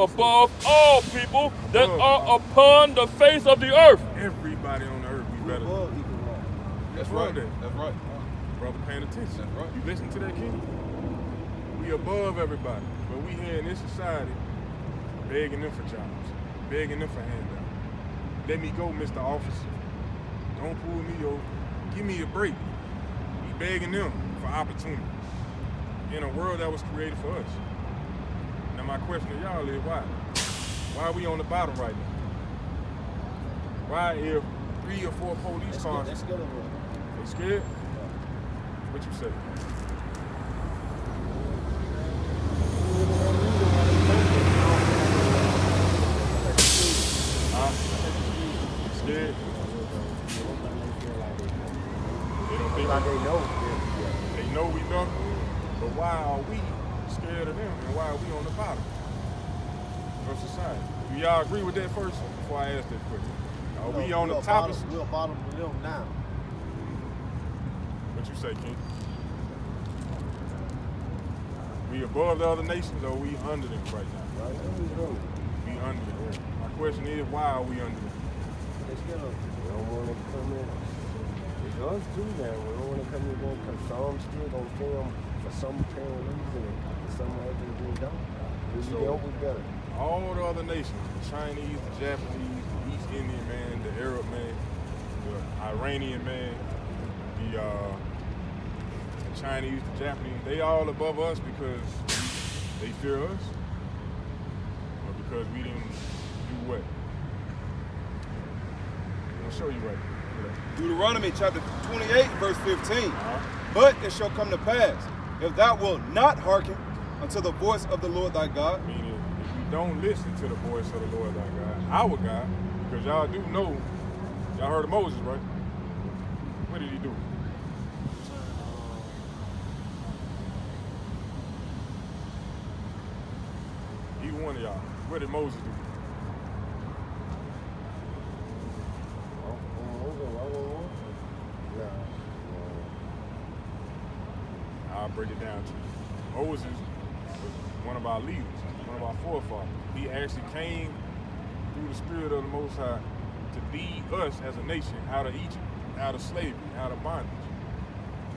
above all people that are upon the face of the earth. Everybody on the earth, we better. That's right. That's right. Brother, paying attention. That's right. You listen to that, King? We above everybody, but we here in this society begging them for jobs, begging them for handouts. Let me go, Mr. Officer. Don't pull me over. Give me a break. We begging them for opportunity in a world that was created for us. Now my question to y'all is why? Why are we on the bottom right now? Why if 3 or 4 police cars? They scared? What you say? Scared? They don't think like they know. They know we know. But why are we scared of them and why are we on the bottom of society? Do y'all agree with that first before I ask that question? Are we on the top of... We're bottom of them now. What you say, King? We above the other nations or we under them right now? Right. We under them. My question is, why are we under them? We don't want to come in. It's us too now. We don't want to come in because some still going to film for some apparent reason and some other being done. We better. All the other nations, the Chinese, the Japanese, the East Indian man, the Arab man, the Iranian man, the Chinese, the Japanese, they all above us because they fear us? Or because we didn't do what? I'm gonna show you right here. Deuteronomy chapter 28, verse 15. But it shall come to pass, if thou wilt not hearken unto the voice of the Lord thy God. Meaning, if you don't listen to the voice of the Lord thy God, our God, because y'all do know, y'all heard of Moses, right? What did he do? Either one of y'all. What did Moses do? I'll break it down to you. Moses was one of our leaders, one of our forefathers. He actually came through the Spirit of the Most High to lead us as a nation out of Egypt, out of slavery, out of bondage.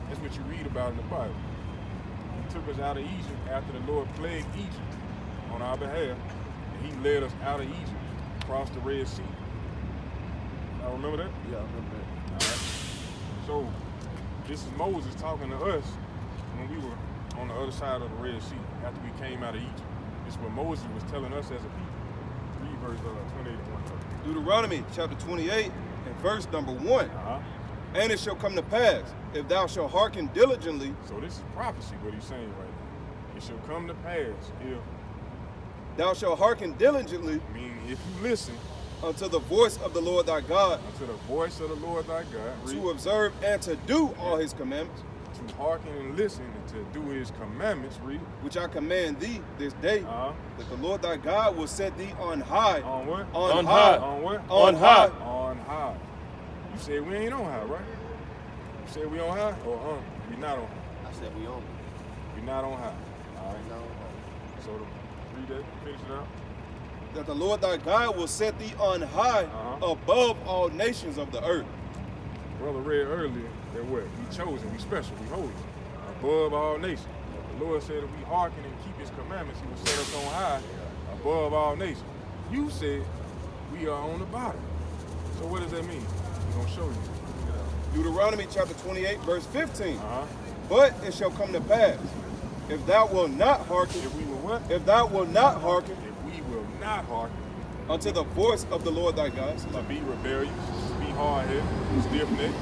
That's what you read about in the Bible. He took us out of Egypt after the Lord plagued Egypt on our behalf, and he led us out of Egypt, across the Red Sea. Y'all remember that? Yeah, I remember that. All right. So, this is Moses talking to us when we were on the other side of the Red Sea, after we came out of Egypt. This is what Moses was telling us as a people. Read verse 28 to 1. Deuteronomy chapter 28 and verse number 1. And it shall come to pass, if thou shalt hearken diligently. So this is prophecy, what he's saying right now. It shall come to pass if thou shalt hearken diligently, meaning if you listen unto the voice of the Lord thy God, unto the voice of the Lord thy God, to observe and to do all his commandments, to hearken and listen and to do his commandments, read, which I command thee this day, that the Lord thy God will set thee on high. On what? On high. On what? On high. On high. You said we ain't on high, right? You said we on high or on? We not on high. I said we on. We not on high. All right. No. So read that, finish it out. That the Lord thy God will set thee on high above all nations of the earth. Brother read earlier that what? We chosen, we special, we holy, above all nations. The Lord said if we hearken and keep his commandments, he will set us on high above all nations. You said we are on the bottom. So what does that mean? We're going to show you. Deuteronomy chapter 28, verse 15. But it shall come to pass, if thou wilt not hearken, if we will what? If thou wilt not hearken, if we will not hearken unto the voice of the Lord thy God, to be rebellious, to be hard-headed, stiff-necked,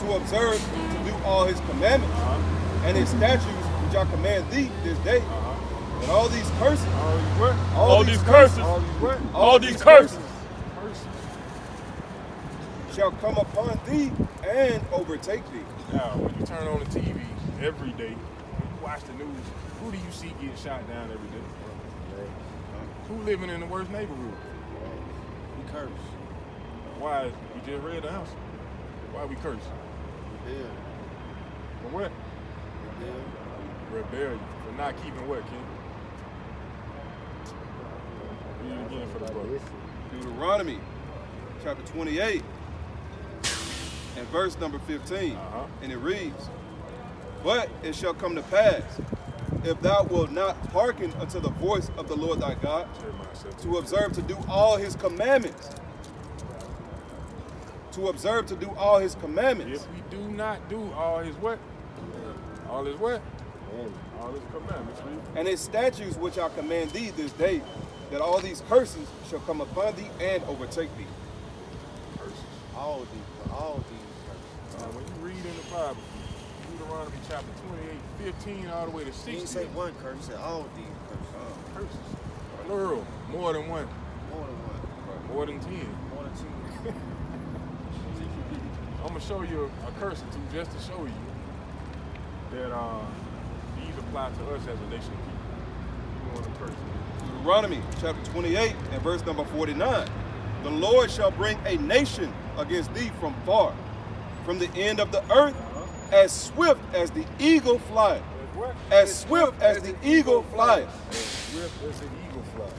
to observe, to do all his commandments, and his statutes, which I command thee this day, and all these curses, all these curses shall come upon thee and overtake thee. Now, when you turn on the TV every day, when you watch the news, who do you see getting shot down every day? Who living in the worst neighborhood? We curse. Why? We just read the answer. Why we curse? Rebellion. For what? Rebellion. Rebellion. For not keeping what, King? for the Like, brother. listen. Deuteronomy chapter 28 and verse number 15. And it reads, "But it shall come to pass, if thou wilt not hearken unto the voice of the Lord thy God, Jeremiah 17. to observe to do all his commandments." To observe to do all his commandments. If we do not do all his what? All his what? Man, All his commandments, read. And his statutes which I command thee this day, that all these curses shall come upon thee and overtake thee. Curses. All these. When you read in the Bible, Deuteronomy chapter 28, 15 all the way to He didn't 60. say one curse, he said all these curses. Curses. Plural. More than one. More than one. More than 10. More than two. I'm going to show you a curse or two just to show you that these apply to us as a nation of people. You want a curse. Deuteronomy chapter 28 and verse number 49. The Lord shall bring a nation against thee from far, from the end of the earth, as swift as the eagle flieth. What? As swift as the eagle flieth. As swift as an eagle fly.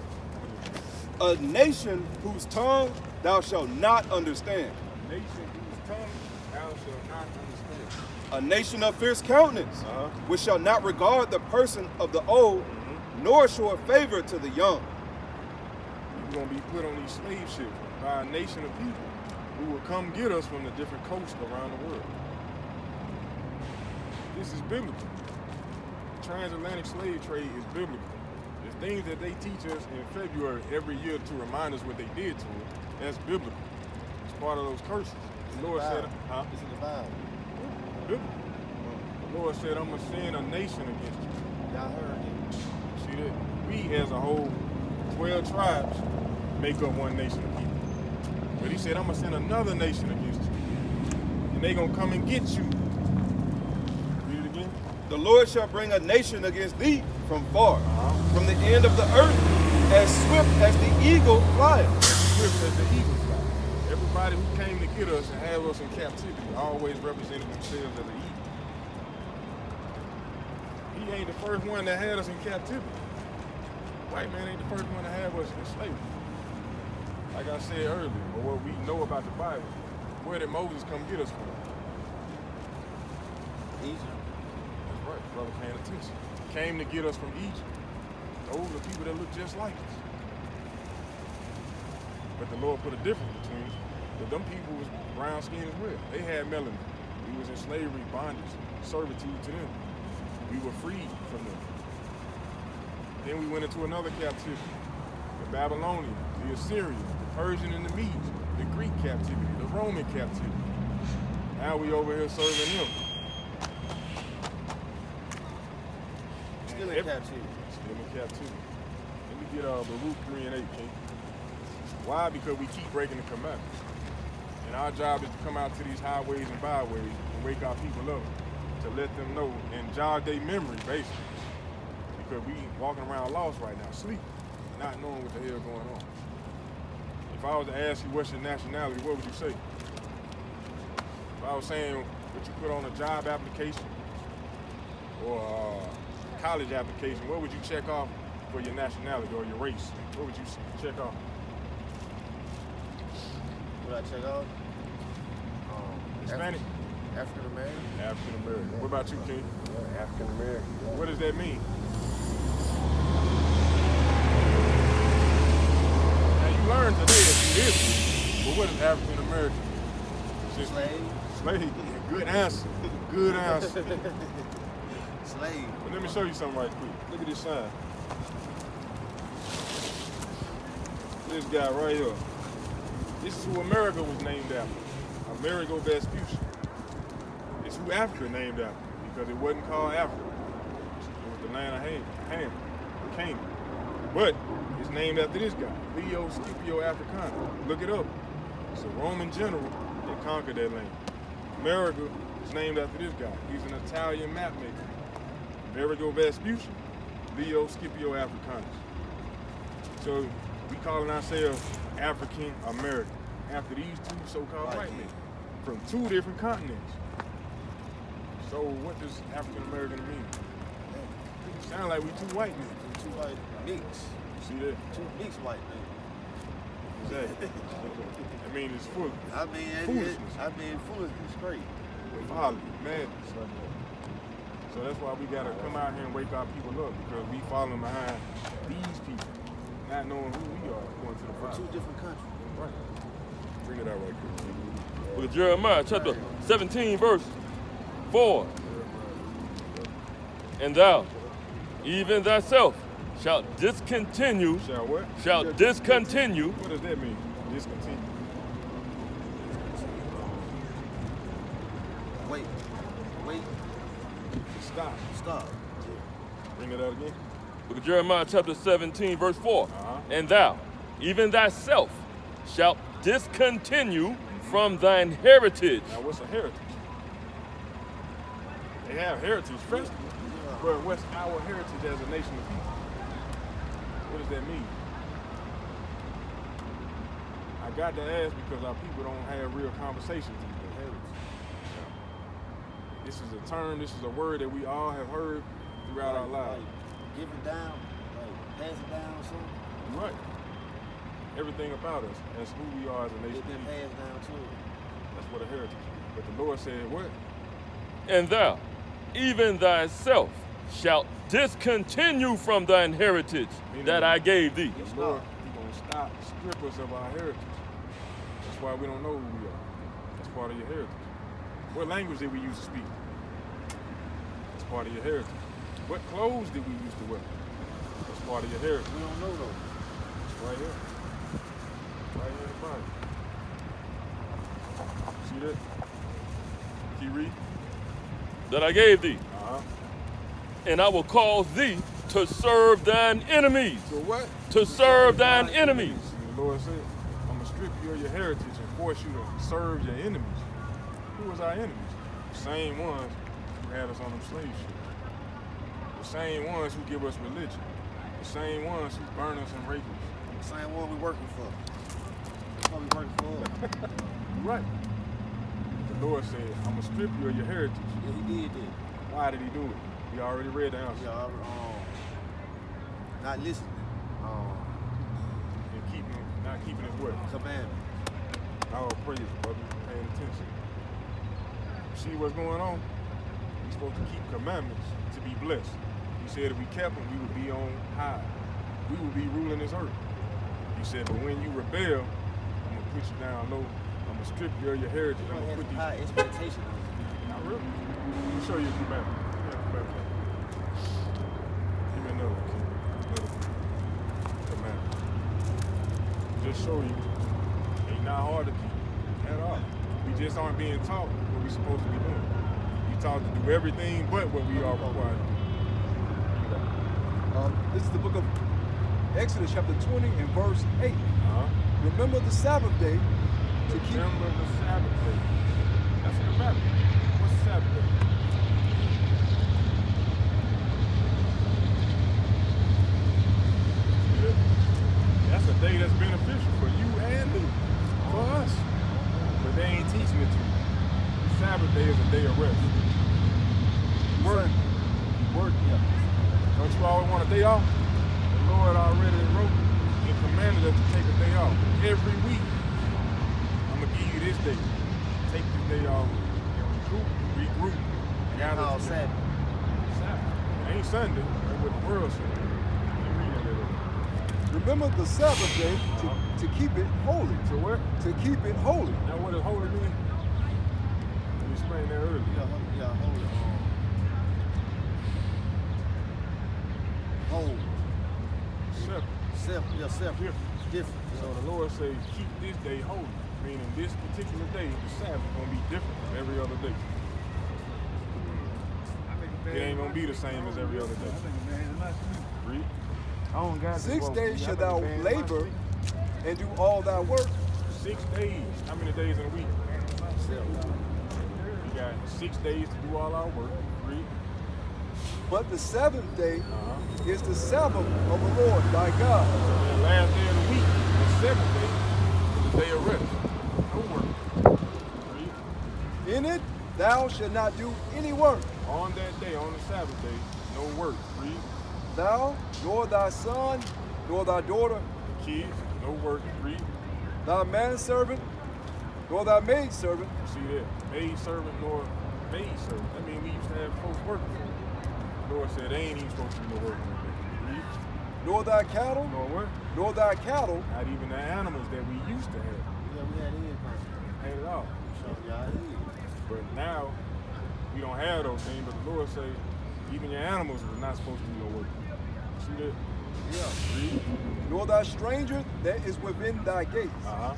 A nation whose tongue thou shalt not understand. Nation whose tongue thou shalt not understand. A nation of fierce countenance, which shall not regard the person of the old, nor show a favor to the young. You're going to be put on these slave ships by a nation of people who will come get us from the different coasts around the world. This is biblical. The transatlantic slave trade is biblical. The things that they teach us in February every year to remind us what they did to us, that's biblical. It's part of those curses. The Lord said, It's in the Bible. biblical. The Lord said, I'm going to send a nation against you. Y'all heard it. See that? We as a whole, 12 tribes, make up one nation of people. But he said, I'm going to send another nation against you. And they going to come and get you. Read it again. The Lord shall bring a nation against thee from far, from the end of the earth, as swift as the eagle flieth. Swift as the eagle fly. Everybody who came to get us and have us in captivity always represented themselves as an eagle. He ain't the first one that had us in captivity. White man ain't the first one to have us in slavery. Like I said earlier, or what we know about the Bible, where did Moses come get us from? Egypt. That's right, brother paying attention. Came to get us from Egypt. Those are people that look just like us. But the Lord put a difference between us. But them people was brown skin as well. They had melanin. We was in slavery, bondage, servitude to them. We were freed from them. Then we went into another captivity. The Babylonian, the Assyrian, the Persian and the Medes, the Greek captivity, the Roman captivity. Now we over here serving them. Still in captivity. Still in captivity. Let me get Baruch 3 and 8, King. Why? Because we keep breaking the commandments. And our job is to come out to these highways and byways and wake our people up to let them know and jog their memory, basically. Because we walking around lost right now, sleeping, not knowing what the hell going on. If I was to ask you what's your nationality, what would you say? If I was saying what you put on a job application or a college application, what would you check off for your nationality or your race? What would you check off? What I check out? Hispanic? African American. African American. What about you, King? yeah, African American. What does that mean? Now you learned today that you history, but what is African American? Just Slave. slave. Good answer. Good answer. Slave. But let me show you something right quick. Look at this sign. This guy right here. This is who America was named after. Amerigo Vespucci. It's who Africa named after because it wasn't called Africa. It was the land of Ham, Canaan. But it's named after this guy, Leo Scipio Africana. Look it up. It's a Roman general that conquered that land. America is named after this guy. He's an Italian map maker. Amerigo Vespucci, Leo Scipio Africanus. So we calling ourselves African American after these two so-called white men from two different continents. So what does African American mean? It sound like we two white men. Two white mix. You see that? Two mixed white men. Exactly. I mean, it's full. Foolishness. Foolishness straight. Folly, madness. So that's why we gotta come out here and wake our people up, because we following behind these people, not knowing who we are, going to the From Father. 2 different countries. Right. Bring it out right quick. Book of Jeremiah, chapter 17, verse 4. And thou, even thyself, shalt discontinue. Shall what? Shall discontinue. What does that mean? Discontinue. Wait. Stop. Bring it out again. Book of Jeremiah, chapter 17, verse 4. Uh-huh. And thou, even thyself, shalt discontinue from thine heritage. Now, what's a heritage? They have heritage festivals, but what's our heritage as a nation of people? What does that mean? I got to ask because our people don't have real conversations with heritage. This is a term, this is a word that we all have heard throughout our lives. Give it down, pass it down or something. Right. Everything about us, that's who we are as a nation. It's been passed down too. That's what a heritage is. But the Lord said what? And thou, even thyself, shalt discontinue from thine heritage that I gave thee. The Lord, He's going to stop, strip us of our heritage. That's why we don't know who we are. That's part of your heritage. What language did we used to speak? That's part of your heritage. What clothes did we used to wear? That's part of your heritage. We don't know though. It's right here. Right here in the Bible. See that? Can you read? That I gave thee. Uh-huh. And I will cause thee to serve thine enemies. So what? To serve thine enemies. And the Lord said, I'm going to strip you of your heritage and force you to serve your enemies. Who was our enemies? The same ones who had us on them slave ships. The same ones who give us religion. The same ones who burn us and rape us. The same one we working for. That's what we working for. Right. The Lord said, I'm going to strip you of your heritage. Yeah, he did that. Why did he do it? We already read the answer. Yeah, not listening. And not keeping his word. Commandment. All praise, brother. Paying attention. See what's going on? We're supposed to keep commandments to be blessed. He said if we kept them, we would be on high. We would be ruling this earth. He said, but when you rebel, I'm going to put you down low. I'm going to strip you of your heritage. I'm going to put these... high expectation on it. Not really. Let me show you a commandment. Give me another one. Another commandment. Just show you. Ain't not hard to keep at all. We just aren't being taught what we're supposed to be doing. We taught to do everything but what we are required to do. This is the book of Exodus, chapter 20, and verse 8. Remember the Sabbath day to keep. Remember the Sabbath day. That's a commandment. What's the Sabbath day? That's a day that's beneficial for you and me, for us. But they ain't teaching it to you. The Sabbath day is a day of rest. Work. Yeah. Don't you always want a day off? The Lord already wrote and commanded us to take a day off. Every week, I'm going to give you this day. Take this day off and regroup. That's all Sabbath. It ain't Sunday. That's what the world says. Remember the Sabbath day to keep it holy. So what? To keep it holy. Now what does holy mean? You explained that earlier. Yeah, holy. Whole. Separate. Separate. Different. So the Lord says, keep this day holy. Meaning this particular day, the Sabbath, is going to be different from every other day. It ain't going to be the same as every other day. Read. 6 days shall thou labor and do all thy work. 6 days. How many days in a week? 7. We got 6 days to do all our work. Read. But the seventh day is the Sabbath of the Lord thy God. So the last day of the week, the seventh day, is the day of rest. No work. Read. In it thou shalt not do any work. On that day, on the Sabbath day, no work. Read. Thou, nor thy son, nor thy daughter, Kids, no work. Read. thy manservant, nor thy maidservant, See that? Maid servant nor maid servant. I mean, we used to have folks working for us. The Lord said they ain't even supposed to be no working with them. Read. nor thy cattle, Nor what? nor thy cattle, Not even the animals that we used to have. Yeah, we had in Ain't at all. So y'all is. But now, we don't have those things, but the Lord say, even your animals are not supposed to be no work. See that? yeah, Read. nor thy stranger that is within thy gates. Uh-huh.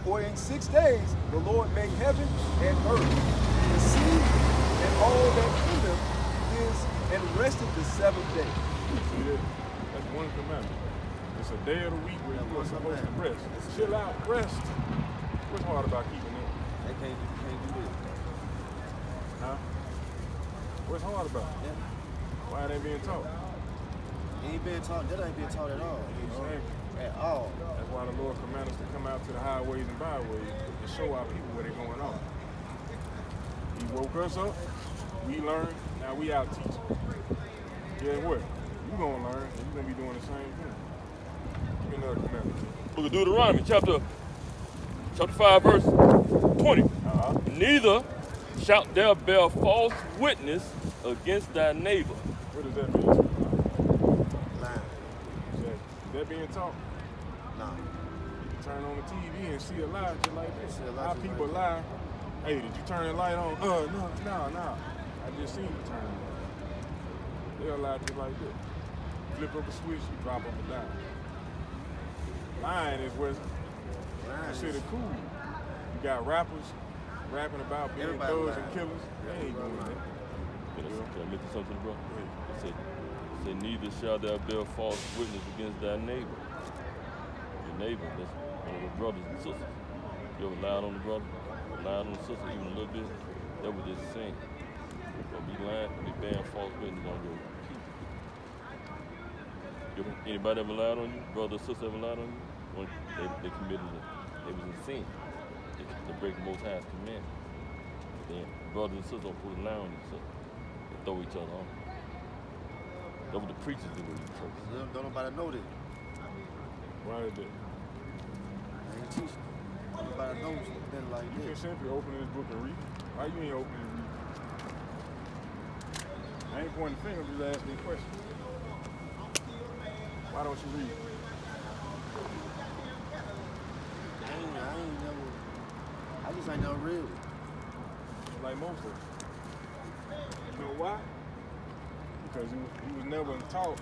For in 6 days the Lord made heaven and earth, the sea, and all that in them is, and rested the 7th day. See that? That's one commandment. It's a day of the week where you are supposed to rest. Chill out, rest. What's hard about keeping it? They can't do this. Huh? What's hard about it? Yeah. Why it ain't being taught? Ain't being taught. That ain't being taught at all. Exactly. At all. That's why the Lord commanded us to come out to the highways and byways to show our people where they're going on. He woke us up, we learned, now we out teaching. Guess what? You gonna learn and you're gonna be doing the same thing. Give me another commandment. Book of Deuteronomy, chapter 5, verse 20. Uh-huh. Neither shalt thou bear false witness against thy neighbor. What does that mean? Lying. Is that being taught? Nah. You turn on the TV and see a lie just like this. See a lie How just people like lie. Hey, did you turn the light on? No. I just seen you turn it on. They'll lie just like this. Flip up a switch, you drop up and down. Lying is what's considered cool. You got rappers rapping about being Everybody thugs lying. and killers. They ain't doing that. Can I mention something, bro? It said, neither shall thou bear false witness against thy neighbor. Your neighbor, that's one of your brothers and sisters. You ever lied on the brother? Lied on the sister even a little bit? That was just the same. Don't be lying, be bearing false witness on your people. Anybody ever lied on you? Brother or sister ever lied on you? When they committed it. They was in sin. They break the Most High's commandment. Then brothers and sisters don't put a lie on each other. They throw each other on. That's what the preachers do in the church. Don't nobody know that. Why is that? They ain't teaching. Nobody knows nothing like You can that. simply open this book and read. Why you ain't open and read? I ain't pointing the finger, I'm just asking a question. Why don't you read? I just ain't never read it. Like most of us. You know why? Because he was never taught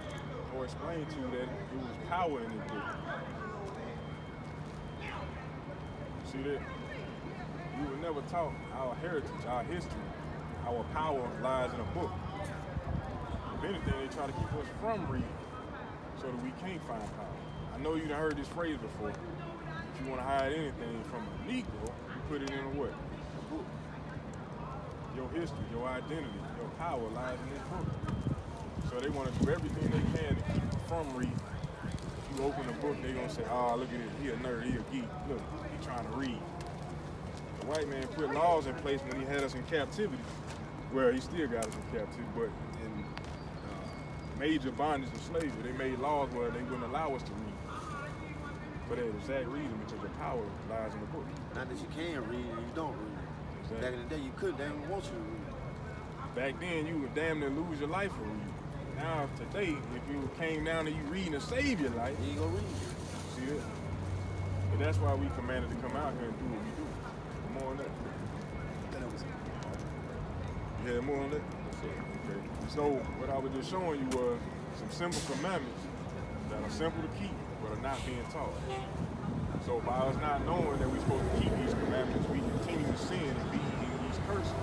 or explained to that it was power in this book. See that? We were never taught our heritage, our history, our power lies in a book. If anything, they try to keep us from reading so that we can't find power. I know you done heard this phrase before. If you want to hide anything from a Negro, you put it in a what? A book. Your history, your identity, your power lies in this book. So they want to do everything they can to keep you from reading. If you open the book, they're going to say, oh, look at this, he a nerd, he a geek. Look, he trying to read. The white man put laws in place when he had us in captivity. Well, he still got us in captivity, but in major bondage and slavery, they made laws where they wouldn't allow us to read. For that exact reason, because your power lies in the book. Not that you can read and you don't read. Exactly. Back in the day, you couldn't. They didn't want you to read. Back then, you would damn near lose your life for reading. Now, today, if you came down and you reading to save your life, You ain't gonna read. see that? But that's why we commanded to come out here and do what we do. More on that. You had more on that? Okay. So, what I was just showing you was some simple commandments that are simple to keep, but are not being taught. So, by us not knowing that we're supposed to keep these commandments, we continue to sin and be eating these curses.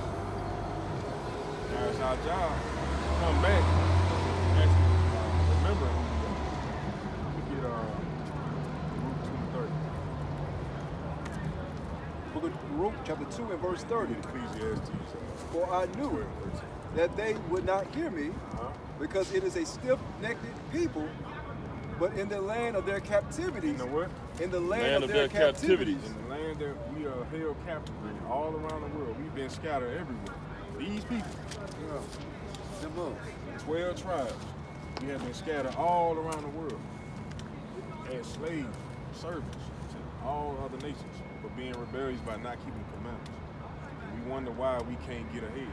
Now, it's our job to come back and actually remember who we are. Look at Luke 2:30. Book of Luke, chapter 2 and verse 30. Ecclesiastes. For I knew that they would not hear me, because it is a stiff-necked people, but in the land of their captivities, You know what? in the land of their captivities, In the land that we are held captive in, all around the world, we've been scattered everywhere. These people, Them books. 12 tribes, we have been scattered all around the world as slaves, servants to all other nations for being rebellious by not keeping commandments. We wonder why we can't get ahead,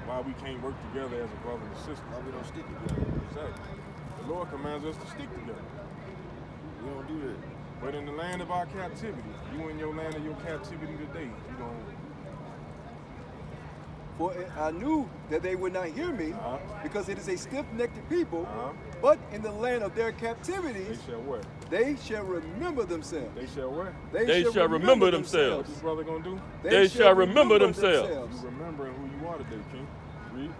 why we can't work together as a brother and sister. Why we don't stick together? Exactly. The Lord commands us to stick together. We don't do that. But in the land of our captivity, you in your land of your captivity today, you don't. For I knew that they would not hear me, because it is a stiff-necked people. But in the land of their captivity, They shall what? they shall remember themselves. They shall what? They shall remember themselves. What's this brother gonna do? They shall remember themselves. You remembering who you are today, King. Read.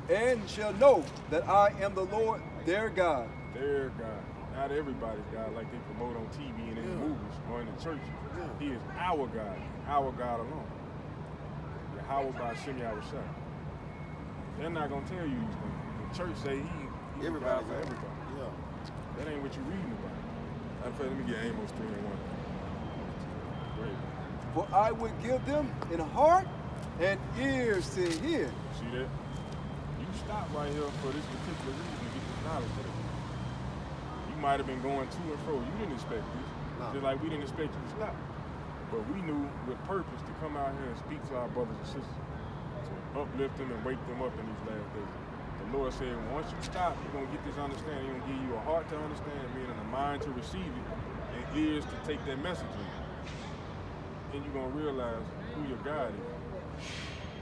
And shall know that I am the Lord their God. Their God. Not everybody's God like they promote on TV and in the movies or in the church. He is our God alone. Yahweh by Shemi Awashai. They're not gonna tell you these things. The church say he's God for everybody. Yeah. That ain't what you're reading about. Matter of fact, let me get Amos 3:1. Great. For I would give them an heart and ears to hear. See that? You stop right here for this particular reason to get this knowledge today. You might have been going to and fro. You didn't expect this. No. Just like we didn't expect you to stop. But we knew with purpose to come out here and speak to our brothers and sisters, to uplift them and wake them up in these last days. The Lord said, once you stop, you're going to get this understanding. He's going to give you a heart to understand, meaning a mind to receive it, and ears to take that message in. And you're going to realize who your God is,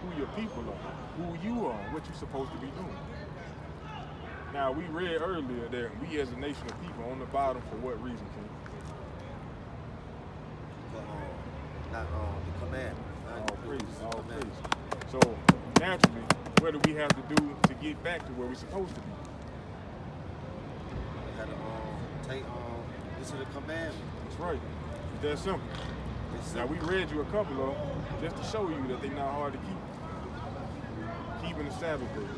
who your people are, who you are, what you're supposed to be doing. Now, we read earlier that we as a nation of people on the bottom for what reason, King? Not the commandment. All praise. So naturally, what do we have to do to get back to where we're supposed to be? They had to take this is the commandment. That's right. It's that simple. Now we read you a couple of them just to show you that they're not hard to keep. Keeping the Sabbath day.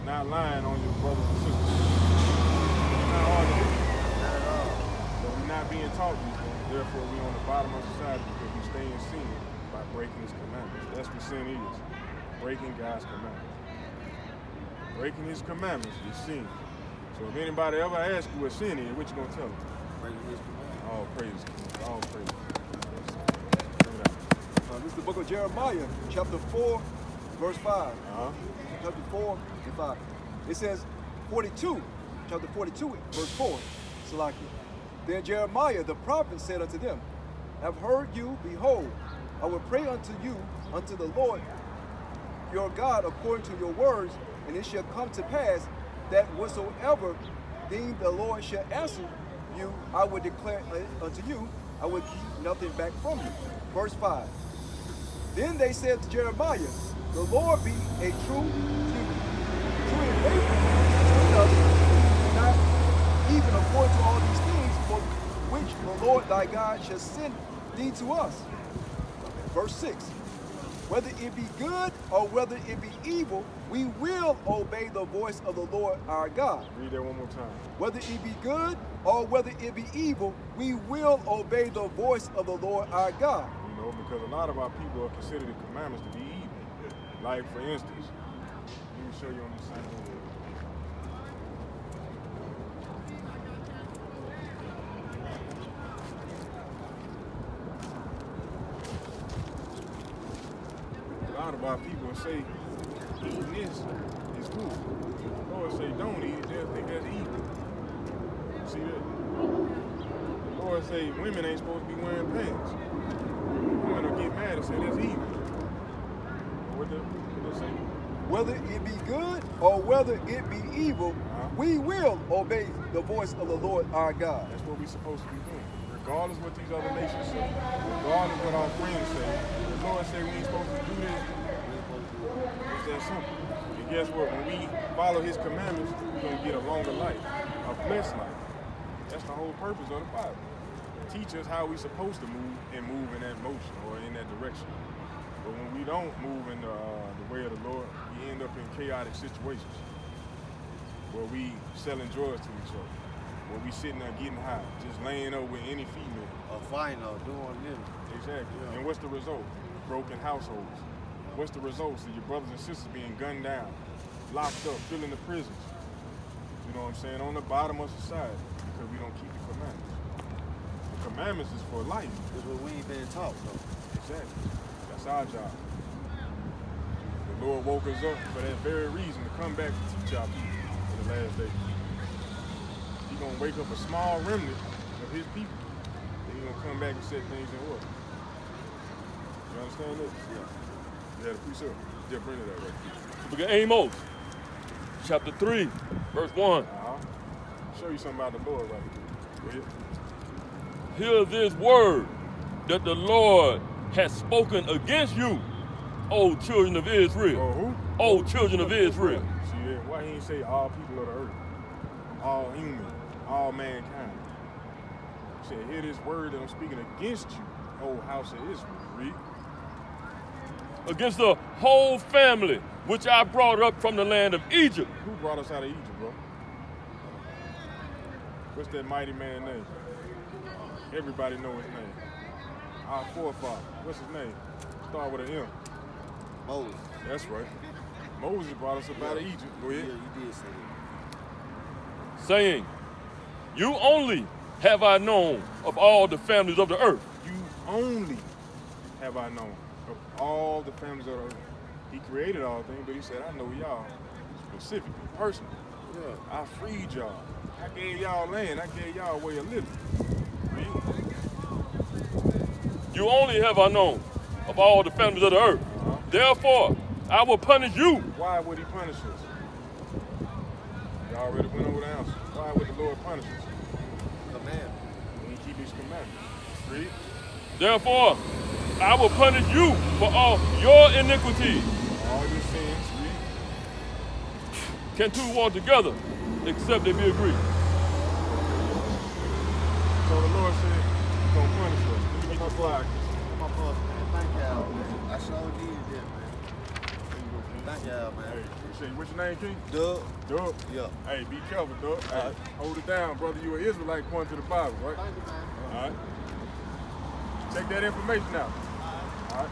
Not lying on your brothers and sisters. It's not hard to do. Not at all. But we're not being taught these things. Therefore, we're on the bottom of society because we stay in sin by breaking his commandments. That's what sin is. Breaking God's commandments. Breaking his commandments is sin. So if anybody ever asks you what sin is, what you gonna tell them? Breaking his commandment. All praise. All praise. This is the book of Jeremiah, chapter 4, verse 5. Chapter 4 and 5. It says 42, chapter 42, verse 4. Salakia. Then Jeremiah the prophet said unto them, I have heard you, behold, I will pray unto you, unto the Lord your God, according to your words, and it shall come to pass that whatsoever thing the Lord shall answer you, I will declare unto you, I will keep nothing back from you. Verse 5. Then they said to Jeremiah, the Lord be a true and faithful between us, not even according to all these things for which the Lord thy God shall send thee to us. Verse 6. Whether it be good or whether it be evil, we will obey the voice of the Lord our God. Read that one more time. Whether it be good or whether it be evil, we will obey the voice of the Lord our God. You know, because a lot of our people consider the commandments to be evil. Like, for instance, let me show you on this side over here. A lot of our people say eating this is good. The Lord say don't eat it, they'll think that's evil. See that? The Lord say women ain't supposed to be wearing pants. Women will get mad and say that's evil. What they say? Whether it be good or whether it be evil, we will obey the voice of the Lord our God. That's what we're supposed to be doing. Regardless what these other nations say, regardless what our friends say, the Lord say we ain't supposed to do this. It's that simple. And guess what? When we follow his commandments, we're going to get a longer life, a blessed life. That's the whole purpose of the Bible. Teach us how we're supposed to move and move in that motion or in that direction. But when we don't move in the way of the Lord, we end up in chaotic situations where we selling drugs to each other, where we sitting there getting high, just laying up with any female. Or fighting or doing this. Exactly. Yeah. And what's the result? Broken households. What's the results of your brothers and sisters being gunned down, locked up, filling the prisons? You know what I'm saying? On the bottom of society because we don't keep the commandments. commandments is for life. That's what we ain't been taught, though. Exactly. That's our job. The Lord woke us up for that very reason, to come back and teach our people in the last days. He's going to wake up a small remnant of his people. Then he's going to come back and set things in order. You understand this? Yeah. Yeah, the precept. Yeah, bring it up right quick. Book of Amos, chapter 3, verse 1. Show you something about the Lord right quick. Go ahead. Hear this word that the Lord has spoken against you, O children of Israel. Oh, who? O children of Israel. See that? Why he ain't say all people of the earth? All human, all mankind. He said, hear this word that I'm speaking against you, O house of Israel. Read. Against the whole family which I brought up from the land of Egypt. Who brought us out of Egypt, bro? What's that mighty man's name? Everybody know his name. Our forefather. What's his name? Start with an M. Moses. That's right. Moses brought us up out of Egypt. Go ahead. Yeah, you did say that. Saying, you only have I known of all the families of the earth. You only have I known of all the families of the earth. He created all things, but he said, I know y'all specifically, personally. Yeah. I freed y'all. I gave y'all land. I gave y'all a way of living. You only have I known of all the families of the earth. Therefore, I will punish you. Why would he punish us? You already went over the answer. Why would the Lord punish us? Command. When he keep his commandments. Read. Therefore, I will punish you for all your iniquities. All your sins. Read. Can two walk together except they be agreed? So the Lord said, he's going to punish us. Let me get my flag. My boss, man. Thank y'all, man. I sure did that, man. Thank y'all, man. Hey, appreciate you. What's your name, King? Doug. Doug? Yeah. Hey, be careful, Doug. Hey, hold it down, brother. You an Israelite according to the Bible, right? Thank you, man. All right. Check that information out. All right.